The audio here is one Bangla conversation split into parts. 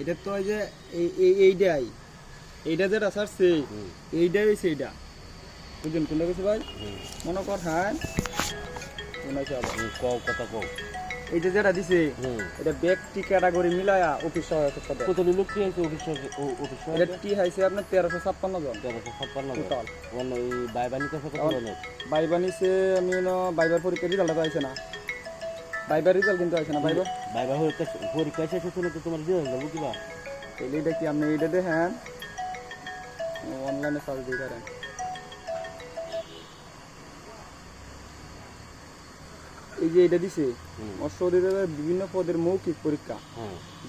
এটা তো ওই যে এইটা যেটা ছাড়ছে এইটাই হয়েছে এইটা বুঝলেন কোনটা গেছে ভাই মনে কর হ্যাঁ শোনাইছে আবার কথা কও এইটা যেটা দিছে এটা ব্যক্তি ক্যাটাগরি মিলায়া অফিস সহায়ক পদে কত লোক কি আছে অফিস এটা টি হাইছে আপনার 1356 জন 1356 টোটাল ওন ওই বাইবানিতে কত জনের বাইবানিছে আমি বাইবার পরীক্ষা রেজাল্ট আইছে না বাইবার রেজাল্ট কিন্তু আইছে না বাইবা পরীক্ষা শেষে শুনে তো তোমার রেজাল্ট দেবো কিবা এইটা কি আপনি এইটা দেখেন অনলাইনে সার্চ দিয়ে করেন এই যে এটা দিছে অষ্টদিনের বিভিন্ন পদের মৌখিক পরীক্ষা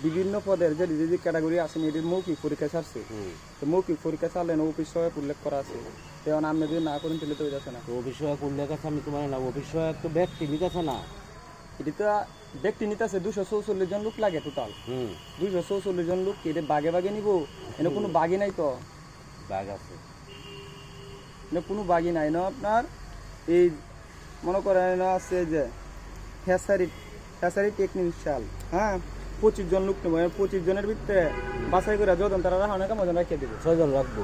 বিভিন্ন পদের যে যে ক্যাটাগরি আছে এদের মৌখিক পরীক্ষা ছাড়ছে তো মৌখিক পরীক্ষা ছাড়লে অফিস সহায়ক উল্লেখ করা আছে তেমন আপনি যদি না করেন তাহলে তো যাচ্ছে না অফিস সহায়ক উল্লেখ আছে আমি তোমার না অফিস সহায়ক তো ব্যক্তি নিতেছে না এটি তো ব্যক্তি নিতে আছে 244 জন লোক লাগে টোটাল 244 জন লোক এটা বাগে বাগে নিব এনে কোনো বাগি নাই তো বাগ আছে এনে কোনো বাগি নাই না আপনার এই মনে করেন আছে যে হেসারি টেকনিশিয়াল হ্যাঁ 25 জন লোক নেব 25 জনের ভিতরে বাছাই করে যখন তারা রাখা অনেক মজন রেখে দেবে 6 জন রাখবো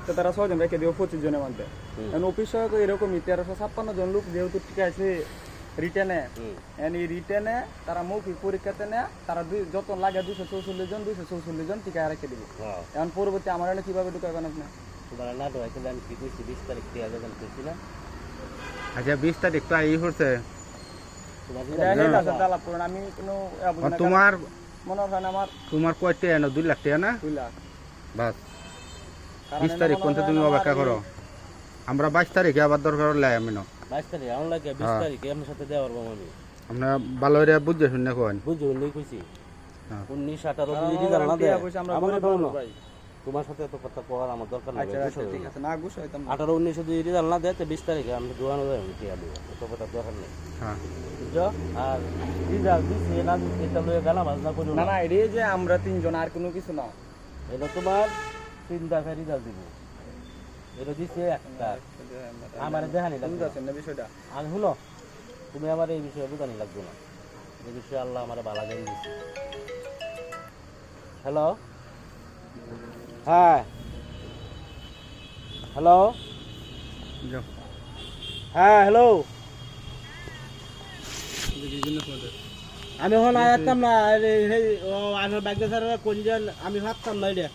তো তারা 6 জন রেখে দেবে 25 জনের মধ্যে এখন অফিস সহায়ক এরকমই 1356 জন লোক যেহেতু ঠিক আছে রিটেনে এই রিটেনে তারা মৌখিক পরীক্ষাতে নেয় তারা যত লাগে 244 জন টিকা রেখে দেবে এখন পরবর্তী আমার এনে কিভাবে ঢুকাবেন আপনি তোমার না ঢুকাইতে আমি কি কইছি 20 তারিখ থেকে আবেদন করেছিলাম আচ্ছা 20 তারিখ তো এই হচ্ছে আমি কোনো তোমার মনে হয় না আমার তোমার কয়টা এনো 2 লাখ টাকা না 2 লাখ বাস 20 তারিখ পর্যন্ত তুমি অপেক্ষা করো আমরা 22 তারিখে আবার দরকার হলে আমি না 22 তারিখ আমার লাগে 20 তারিখে আমার সাথে দেওয়া পারবো আমি আমরা ভালো করে বুঝে শুনে কোন বুঝছো নেই কইছি 19 18 যদি রেজাল্ট না দেয় আমরা বলবো ভাই তোমার সাথে এত কথা কওয়ার আমার দরকার নাই আচ্ছা ঠিক আছে না গুছ হইতাম 18 19 যদি রেজাল্ট না দেয় তো 20 তারিখে আমরা দোয়ানো যাবে আমি টিয়া দেব তো কথা দরকার নেই হ্যাঁ বুঝছো আর রেজাল্ট দিছে না দিছে এটা লয়ে গেলাম আজ না কইলো না না এই যে আমরা তিনজন আর কোনো কিছু না এটা তোমার চিন্তা করে রেজাল্ট দিব এটা দিছে একটা আমার দেখানি লাগবে বুঝছেন না বিষয়টা আমি শুনো তুমি আমার এই বিষয়ে বুঝানি লাগবে না এই বিষয়ে আল্লাহ আমার ভালো জানি দিছে হ্যালো হ্যাঁ হ্যালো হ্যাঁ হ্যালো আমি এখন আয়াতাম না আমার ব্যাগ স্যার কোন আমি ভাবতাম না এটা